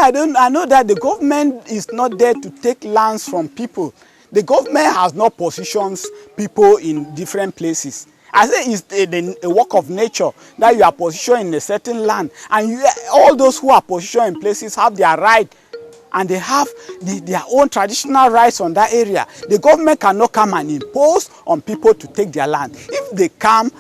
I know that the government is not there to take lands from people. The government has not positions people in different places. I say it's a work of nature that you are positioned in a certain land, and all those who are positioned in places have their right, and they have their own traditional rights on that area. The government cannot come and impose on people to take their land. If they come,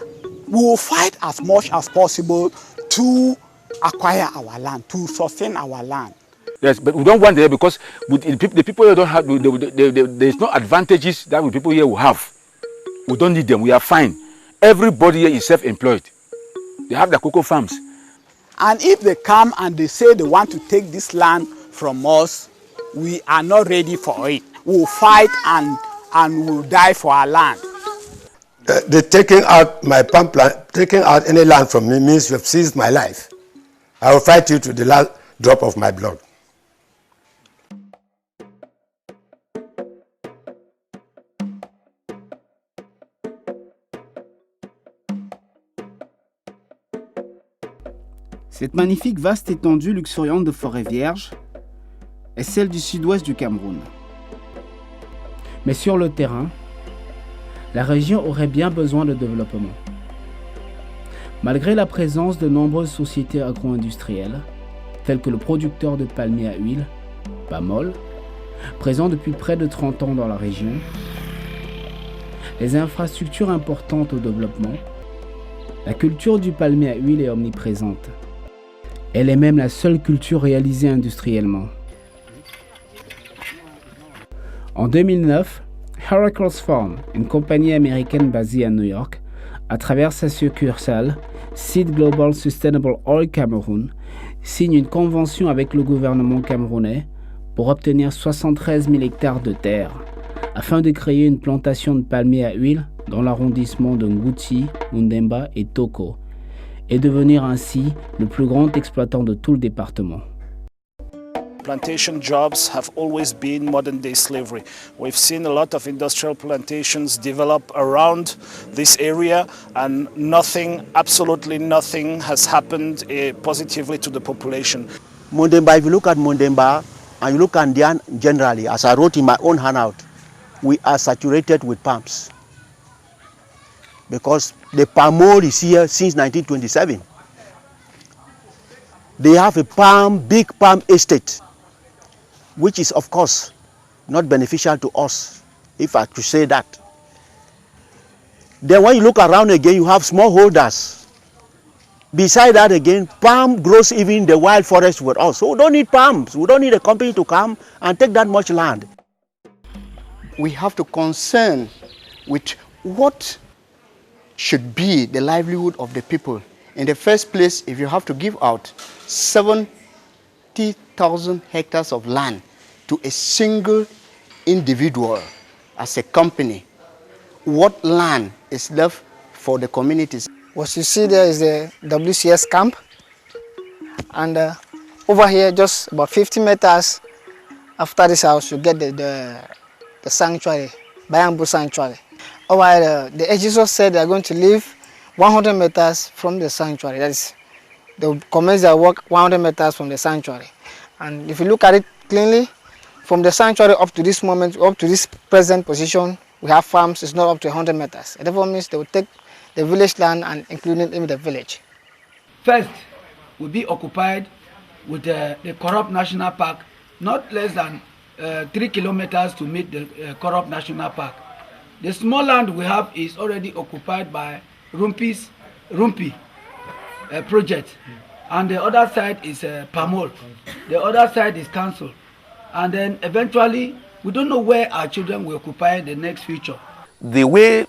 we will fight as much as possible to acquire our land, to sustain our land. Yes, but we don't want it because the people here don't have, there's no advantages that the people here will have. We don't need them, we are fine. Everybody here is self-employed. They have their cocoa farms. And if they come and they say they want to take this land from us, we are not ready for it. We will fight and we will die for our land. The taking out my palm plant, taking out any land from me means you have seized my life. I will fight you to the last drop of my blood. Cette magnifique vaste étendue luxuriante de forêt vierge est celle du sud-ouest du Cameroun. Mais sur le terrain, la région aurait bien besoin de développement. Malgré la présence de nombreuses sociétés agro-industrielles, telles que le producteur de palmiers à huile, Pamol, présent depuis près de 30 ans dans la région, les infrastructures importantes au développement, la culture du palmier à huile est omniprésente. Elle est même la seule culture réalisée industriellement. En 2009, Heracles Farm, une compagnie américaine basée à New York, à travers sa succursale CED Global Sustainable Oil Cameroun, signe une convention avec le gouvernement camerounais pour obtenir 73 000 hectares de terre, afin de créer une plantation de palmiers à huile dans l'arrondissement de Ngouti, Mundemba et Toko, et devenir ainsi le plus grand exploitant de tout le département. Plantation jobs have always been modern-day slavery. We've seen a lot of industrial plantations develop around this area, and nothing, absolutely nothing, has happened positively to the population. Mundemba, if you look at Mundemba and you look at Ndian generally, as I wrote in my own handout, we are saturated with palms. Because the palm oil is here since 1927. They have a big palm estate, which is of course not beneficial to us, if I could say that. Then when you look around again, you have smallholders. Beside that again, palm grows even in the wild forest with us. So we don't need palms. We don't need a company to come and take that much land. We have to concern with what should be the livelihood of the people. In the first place, if you have to give out 70,000 hectares of land to a single individual as a company, what land is left for the communities? What you see there is the WCS camp, and over here, just about 50 meters after this house, you get the sanctuary, Bayambu Sanctuary. Over here, the AJVC said they are going to leave 100 meters from the sanctuary. That is, they'll commence their work 100 meters from the sanctuary. And if you look at it cleanly, from the sanctuary up to this moment, up to this present position, we have farms. It's not up to 100 meters. It therefore means they will take the village land and include it in the village. First, will be occupied with the Corrupt National Park, not less than 3 kilometers to meet the Corrupt National Park. The small land we have is already occupied by Rumpi project, and the other side is Pamol. The other side is council, and then eventually we don't know where our children will occupy the next future. The way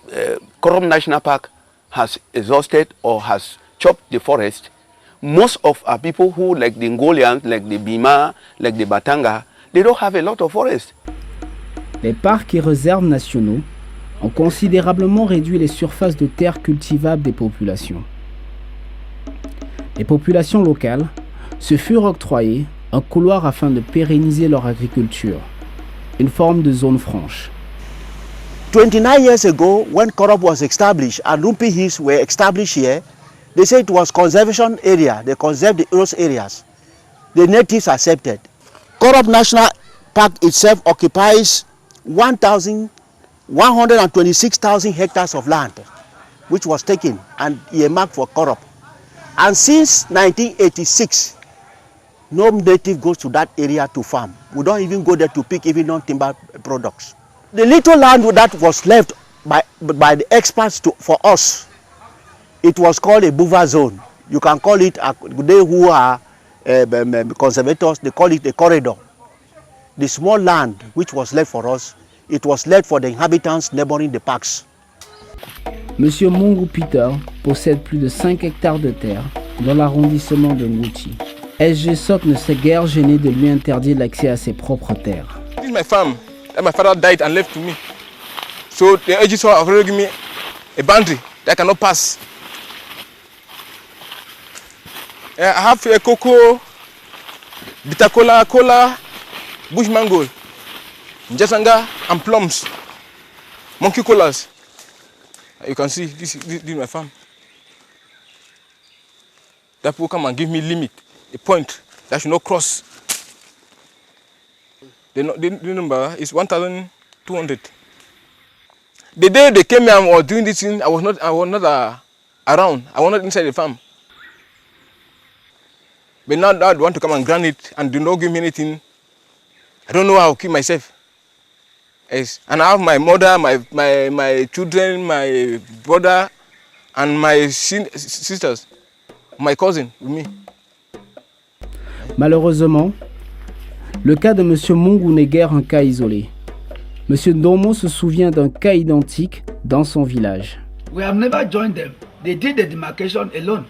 Corrupt National Park has exhausted or has chopped the forest, most of our people who, like the Ngolians, like the Bima, like the Batanga, they don't have a lot of forest. Les parcs et réserves nationaux ont considérablement réduit les surfaces de terres cultivables des populations. Les populations locales se furent octroyées un couloir afin de pérenniser leur agriculture, une forme de zone franche. 29 years ago, when Corrupt was established and Rumpi Hills were established here, they said it was conservation area. They conserved those areas. the natives accepted. Korup National Park itself occupies 126,000 hectares of land, which was taken and earmarked for Korup. And since 1986, no native goes to that area to farm. We don't even go there to pick even non-timber products. The little land that was left by the experts for us, it was called a buffer zone. You can call it, they who are conservators, they call it a corridor. The small land which was left for us, it was left for the inhabitants neighboring the parks. Monsieur Mungu Peter possède plus de 5 hectares de terre dans l'arrondissement de Nguchi. AJVC ne s'est guère gêné de lui interdire l'accès à ses propres terres. This is my farm that my father died and left to me. So the AJVC have already given me a boundary that I cannot pass. I have a cocoa, bitter cola, bush mango, jasanga, and plums, monkey colas. You can see this is my farm. That people come and give me limit, a point that should not cross. The number is 1,200. The day they came here and were doing this thing, I was not around. I was not inside the farm. But now they want to come and grant it and do not give me anything. I don't know how to keep myself. Yes. And I have my mother, my children, my brother, and my sisters, my cousin with me. Malheureusement, le cas de M. Mungu n'est guère un cas isolé. M. Ndomo se souvient d'un cas identique dans son village. We have never joined them. They did the demarcation alone.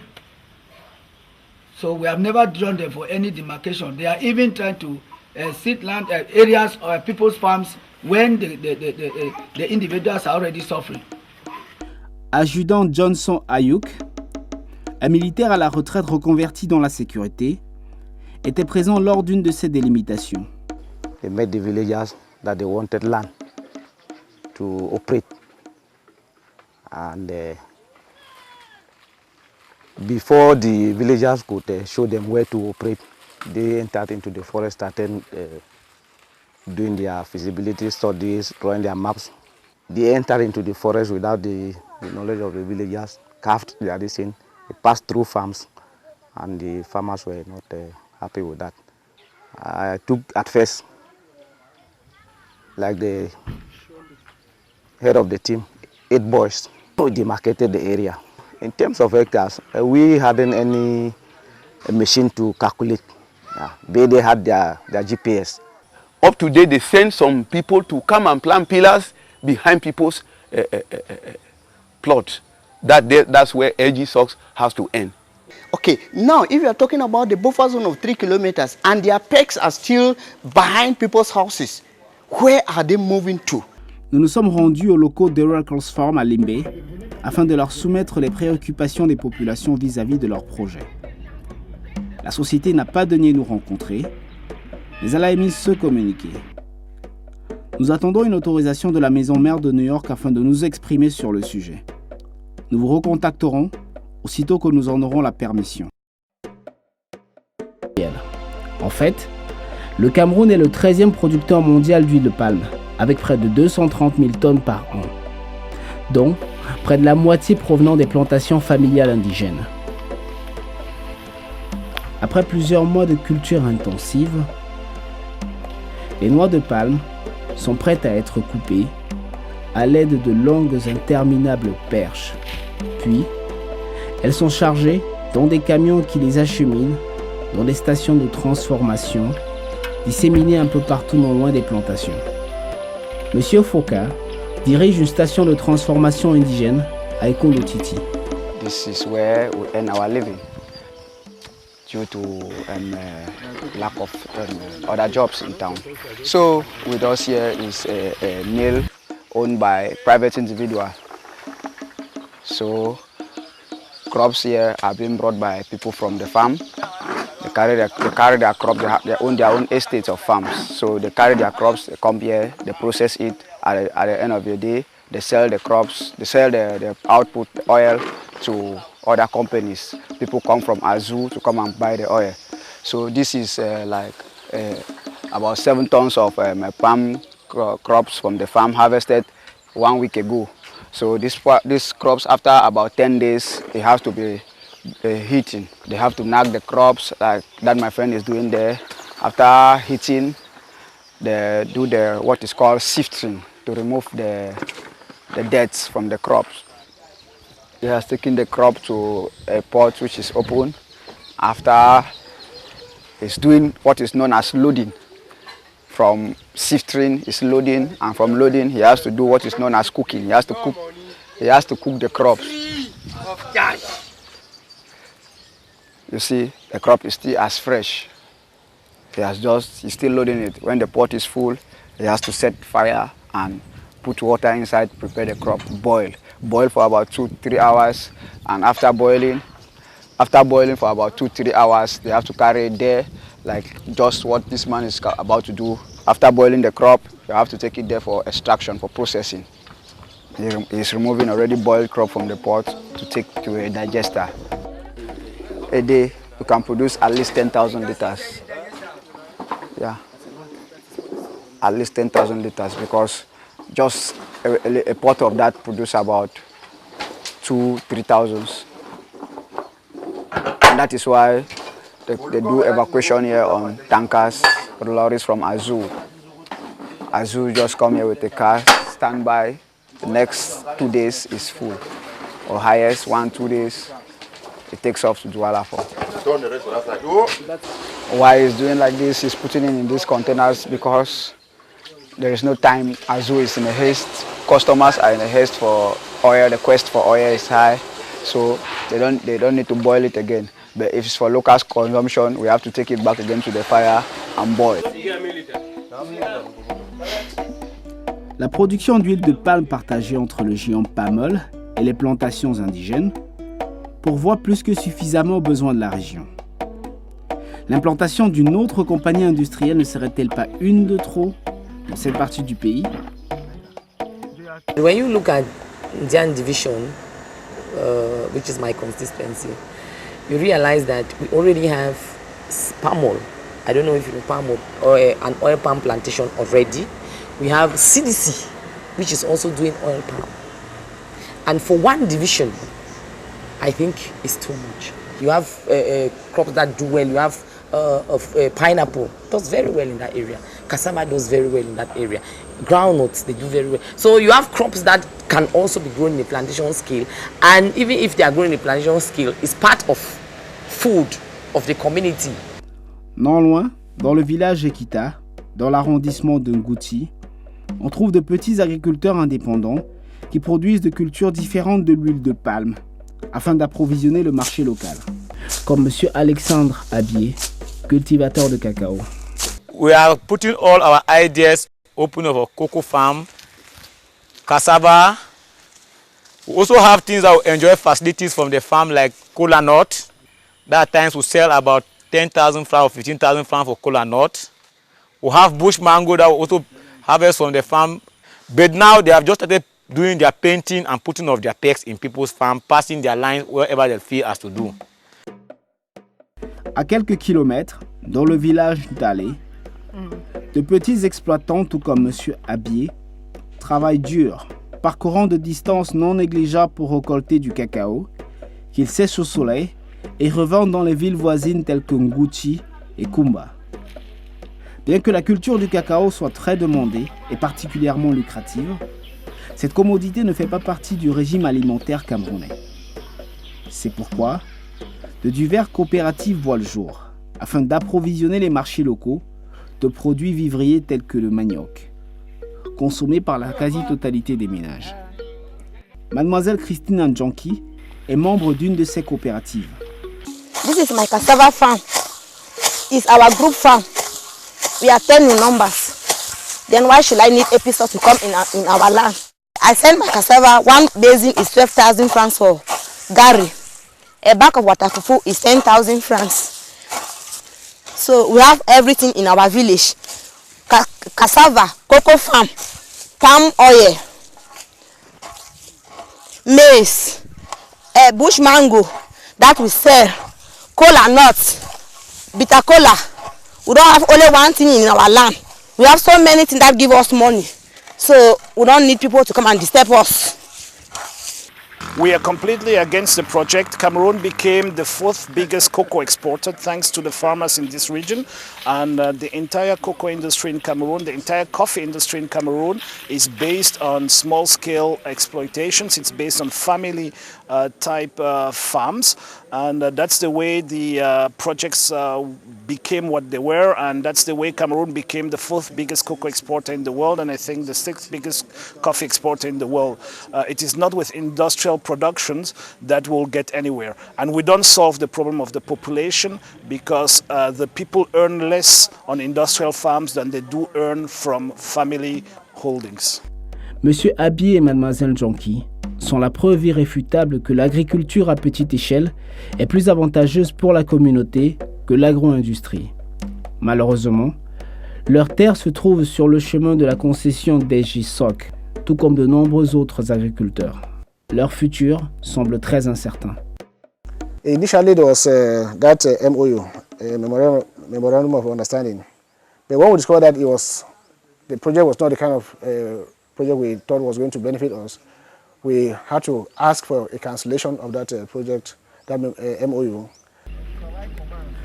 So we have never joined them for any demarcation. They are even trying to sit land areas or people's farms when the individuals are already suffering. Adjudant Johnson Ayuk, un militaire à la retraite reconverti dans la sécurité, était présent lors d'une de ces délimitations. They made the villagers that they wanted land to operate, and before the villagers could show them where to operate, they entered into the forest, started doing their feasibility studies, drawing their maps. They entered into the forest without the knowledge of the villagers, carved their design. They passed through farms, and the farmers were not happy with that. I took at first, like the head of the team, 8 boys, who demarcated the area. In terms of hectares, we hadn't any machine to calculate. They had their GPS. Up to date, they send some people to come and plant pillars behind people's plots. That's where AJVC has to end. Okay, now if you are talking about the buffer zone of 3 kilometers and their pegs are still behind people's houses, where are they moving to? Nous nous sommes rendus aux locaux d'Oracle's Farm à Limbe afin de leur soumettre les préoccupations des populations vis-à-vis de leur projet. La société n'a pas daigné nous rencontrer, mais elle a émis ce communiqué. Nous attendons une autorisation de la maison mère de New York afin de nous exprimer sur le sujet. Nous vous recontacterons aussitôt que nous en aurons la permission. En fait, le Cameroun est le 13e producteur mondial d'huile de palme, avec près de 230 000 tonnes par an, dont près de la moitié provenant des plantations familiales indigènes. Après plusieurs mois de culture intensive, les noix de palme sont prêtes à être coupées à l'aide de longues interminables perches. Puis, elles sont chargées dans des camions qui les acheminent dans des stations de transformation disséminées un peu partout non loin des plantations. Monsieur Foka dirige une station de transformation indigène à Ekondotiti. This is where we earn our living due to lack of other jobs in town. So with us here is a mill owned by private individuals. So crops here are being brought by people from the farm. They carry their crops, they own their own estates of farms. So they carry their crops, they come here, they process it. At the end of the day, they sell the crops, they sell the output, the oil, to other companies. People come from Azu to come and buy the oil. So this is about 7 tons of palm crops from the farm harvested 1 week ago. So these crops, after about 10 days, they have to be heating. They have to knock the crops like that my friend is doing there. After heating, they do what is called sifting to remove the dirt from the crops. He has taken the crop to a pot which is open. After he's doing what is known as loading. From sifting is loading, and from loading he has to do what is known as cooking. He has to cook the crops. You see, the crop is still as fresh. He's still loading it. When the pot is full, he has to set fire and put water inside, prepare the crop, boil for about 2-3 hours, and after boiling for about 2-3 hours, they have to carry it there, like just what this man is about to do. After boiling the crop, you have to take it there for extraction, for processing. He's removing already boiled crop from the pot to take to a digester. A day, you can produce at least 10,000 liters. Yeah, at least 10,000 liters, because just a pot of that produces about 2,000-3,000. And that is why they do evacuation here on tankers, lorries from Azul. Azul just come here with a car, stand by. The next 2 days is full, or highest 1-2 days, it takes off to Douala. Why he's doing like this, he's putting it in these containers because there is no time. Azul is in a haste, customers are in a haste for oil, the quest for oil is high, so they don't need to boil it again. But if it's for local consumption, we have to take it back again to the fire and boil. La production d'huile de palme partagée entre le géant Pamol et les plantations indigènes pourvoit plus que suffisamment aux besoins de la région. L'implantation d'une autre compagnie industrielle ne serait-elle pas une de trop dans cette partie du pays? When you look at Indian division, which is my constituency, you realize that we already have palm oil. I don't know if you know palm oil or an oil palm plantation already. We have CDC, which is also doing oil palm. And for one division, I think it's too much. You have crops that do well. You have pineapple does very well in that area. Cassava does very well in that area. Groundnuts, they do very well. So you have crops that can also be grown in a plantation scale. And even if they are grown in a plantation scale, it's part of food of the community. Non loin, dans le village Ekita, dans l'arrondissement de Ngouti, on trouve de petits agriculteurs indépendants qui produisent de cultures différentes de l'huile de palme afin d'approvisionner le marché local. Comme M. Alexandre Abier, cultivateur de cacao. We are putting all our ideas open of a cocoa farm, cassava. We also have things that will enjoy facilities from the farm like kola nut. That times we sell about 10,000 francs or 15,000 francs for kola nut. We have bush mango that we also harvest from the farm. But now they have just started doing their painting and putting of their pegs in people's farm, passing their lines wherever they feel as to do. À quelques kilomètres, dans le village d'Alé, de petits exploitants, tout comme M. Abier, travaillent dur, parcourant de distances non négligeables pour récolter du cacao, qu'ils sèchent au soleil et revendent dans les villes voisines telles que Ngouti et Kumba. Bien que la culture du cacao soit très demandée et particulièrement lucrative, cette commodité ne fait pas partie du régime alimentaire camerounais. C'est pourquoi de diverses coopératives voient le jour, afin d'approvisionner les marchés locaux de produits vivriers tels que le manioc, consommé par la quasi-totalité des ménages. Mademoiselle Christine Andjanki est membre d'une de ces coopératives. This is my cassava farm. It's our group farm. We are 10 in numbers. Then why should I need episodes to come in our land? I send my cassava, one basin is 12,000 francs for Gary. A bag of water fufu is 10,000 francs. So we have everything in our village. Cassava, cocoa farm, palm oil, maize, bush mango that we sell, cola nuts, bitter cola. We don't have only one thing in our land. We have so many things that give us money. So we don't need people to come and disturb us. We are completely against the project. Cameroon became the 4th biggest cocoa exporter thanks to the farmers in this region. And the entire cocoa industry in Cameroon, the entire coffee industry in Cameroon is based on small-scale exploitations. It's based on family type farms. And that's the way the projects became what they were. And that's the way Cameroon became the 4th biggest cocoa exporter in the world. And I think the 6th biggest coffee exporter in the world. It is not with industrial productions that will get anywhere. And we don't solve the problem of the population because the people earn less on industrial farms than they do earn from family holdings. Monsieur Abi et Mademoiselle Jonki sont la preuve irréfutable que l'agriculture à petite échelle est plus avantageuse pour la communauté que l'agro-industrie. Malheureusement, leurs terres se trouvent sur le chemin de la concession d'AJVC, tout comme de nombreux autres agriculteurs. Leur futur semble très incertain. Initially, there was that MOU, Memorandum of Understanding. But when we discovered that the project was not the kind of project we thought was going to benefit us, we had to ask for a cancellation of that project, that MOU.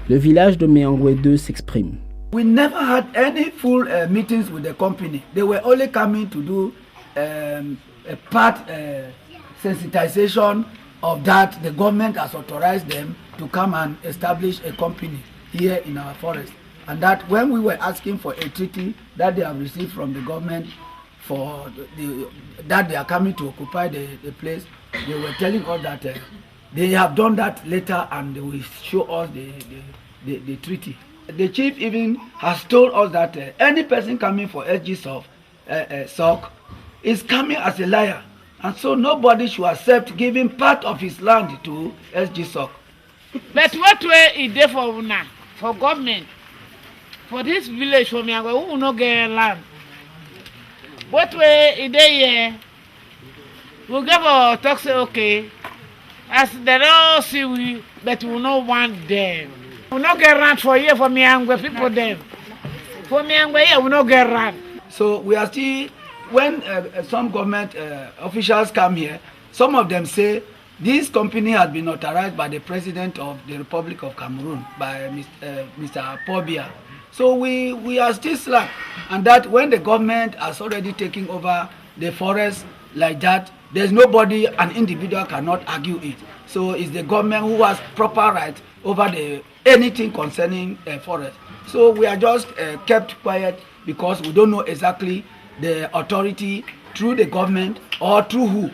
Le village de Meangwe 2 s'exprime. We never had any full meetings with the company. They were only coming to do a part sensitization of that. The government has authorized them to come and establish a company here in our forest. And that when we were asking for a treaty that they have received from the government for that they are coming to occupy the place, they were telling us that they have done that later and they will show us the treaty. The chief even has told us that any person coming for SG is coming as a liar. And so nobody should accept giving part of his land to SG. But what way is there for now, for government? For this village, for me, we will not get land. What way is there here? We'll give our talk, say, okay, as they don't see we, but we don't want them. We will not get land for here, for me, and people them. For me, and here, we will not get land. So we are still, when some government officials come here, some of them say this company has been authorized by the President of the Republic of Cameroon, by Mr. Paul Biya. So we are still slack, and that when the government has already taken over the forest like that, there's nobody, an individual cannot argue it. So it's the government who has proper right over anything concerning forest. So we are just kept quiet because we don't know exactly the authority through the government or through who.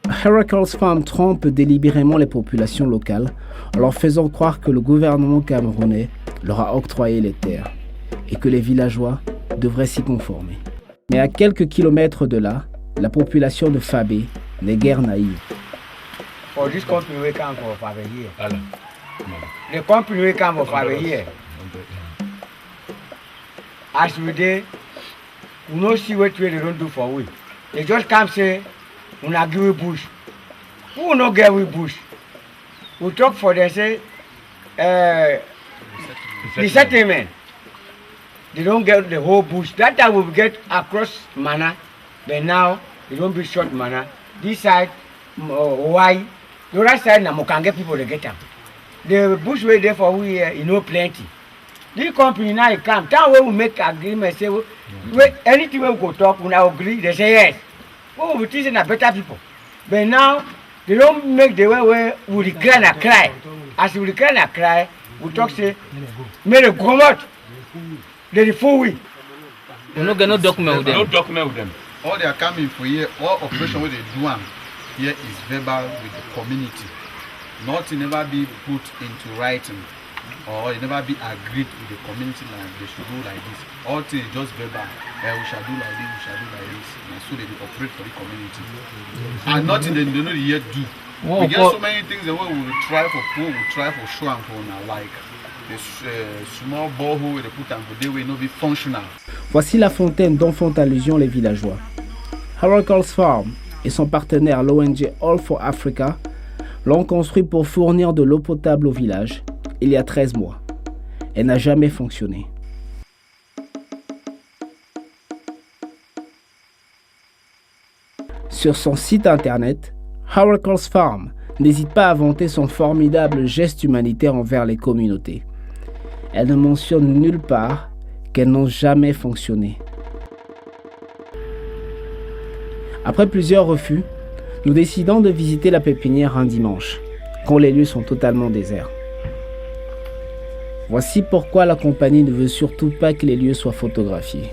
Heracles Farm trompe délibérément les populations locales en leur faisant croire que le gouvernement camerounais leur a octroyé les terres et que les villageois devraient s'y conformer. Mais à quelques kilomètres de là, la population de Fabé n'est guère naïve. For this company we come for Fabé here. The company we come for Fabé here. As we dey, we no see what they don't do for we. They just come say, we not give we bush. We will not get we bush. We talk for them say, the settlement. They don't get the whole bush. That time we get across Mana, but now they don't be short Mana. This side, why? The other side, now we can get people to get them. The bush way there for we here, you know, plenty. This company now come. Time when we make agreement, say, anything we go talk, we now agree. They say yes. Oh, we teaching a better people. But now they don't make the way where we regret and cry. As we regret and cry, we talk say, may they go out. They fool we. We don't get no document with them. No document with them. All they are coming for here, all operation what they do here is verbal with the community. Nothing never be put into writing or it never be agreed with the community like they should do like this. All things just verbal. We shall do like this, we shall do like this. And so they operate for the community. And nothing they don't yet do. We get so many things that we will try for poor, we try for sure and for now, like this small borehole they put and they will not be functional. Voici la fontaine dont font allusion les villageois. Heracles Farm et son partenaire l'ONG All for Africa l'ont construit pour fournir de l'eau potable au village il y a 13 mois. Elle n'a jamais fonctionné. Sur son site internet, Oracle's Farm n'hésite pas à vanter son formidable geste humanitaire envers les communautés. Elle ne mentionne nulle part qu'elles n'ont jamais fonctionné. Après plusieurs refus, nous décidons de visiter la pépinière un dimanche, quand les lieux sont totalement déserts. Voici pourquoi la compagnie ne veut surtout pas que les lieux soient photographiés.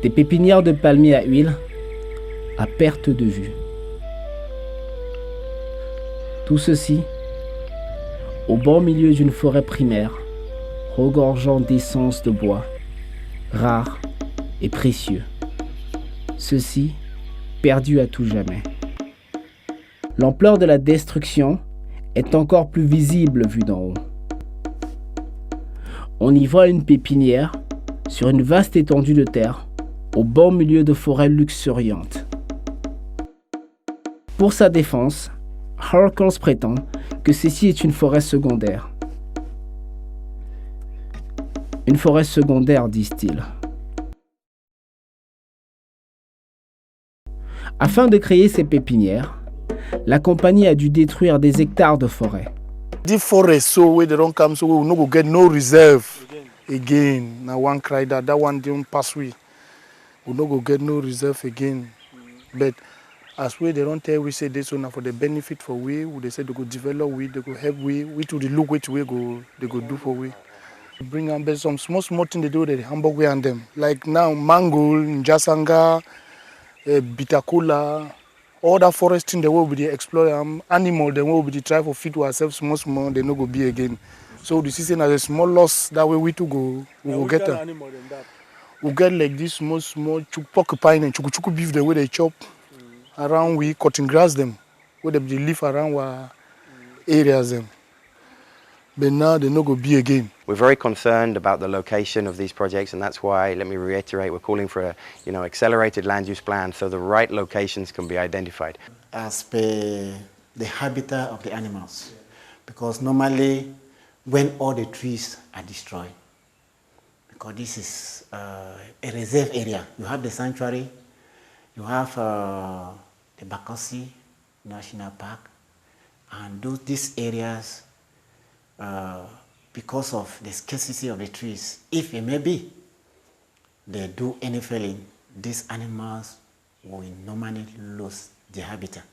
Des pépinières de palmiers à huile à perte de vue. Tout ceci au bon milieu d'une forêt primaire, regorgeant d'essence de bois, rares et précieux. Ceci perdu à tout jamais. L'ampleur de la destruction est encore plus visible vue d'en haut. On y voit une pépinière sur une vaste étendue de terre, au bon milieu de forêts luxuriantes. Pour sa défense, Oracles prétend que ceci est une forêt secondaire. Une forêt secondaire, disent-ils. Afin de créer ces pépinières, la compagnie a dû détruire des hectares de forêt. The forest, so where they don't come, so we will not go get no reserve again. Now one cry that one didn't pass we. We no go get no reserve again. But as we they don't tell we say this one for the benefit for we they say they go develop we, they go help we to the look which we go they go do for we. Bring them some small thing they do the Hamburg way and them. Like now mango, Njasanga, Bitakula, all that forest thing they will be the explore animal, they will be the try for feed to ourselves small, they no go be again. So the season has a small loss that way we to go we will get them. We get like this small porcupine and chuku beef the way they chop around we cutting grass them where they live around our areas them. But now they no go be again. We're very concerned about the location of these projects, and that's why, let me reiterate, we're calling for a accelerated land use plan so the right locations can be identified. As per the habitat of the animals, because normally when all the trees are destroyed, because this is a reserve area. You have the sanctuary, you have the Bakassi National Park, and these areas, because of the scarcity of the trees, if it may be, they do any felling, these animals will normally lose their habitat.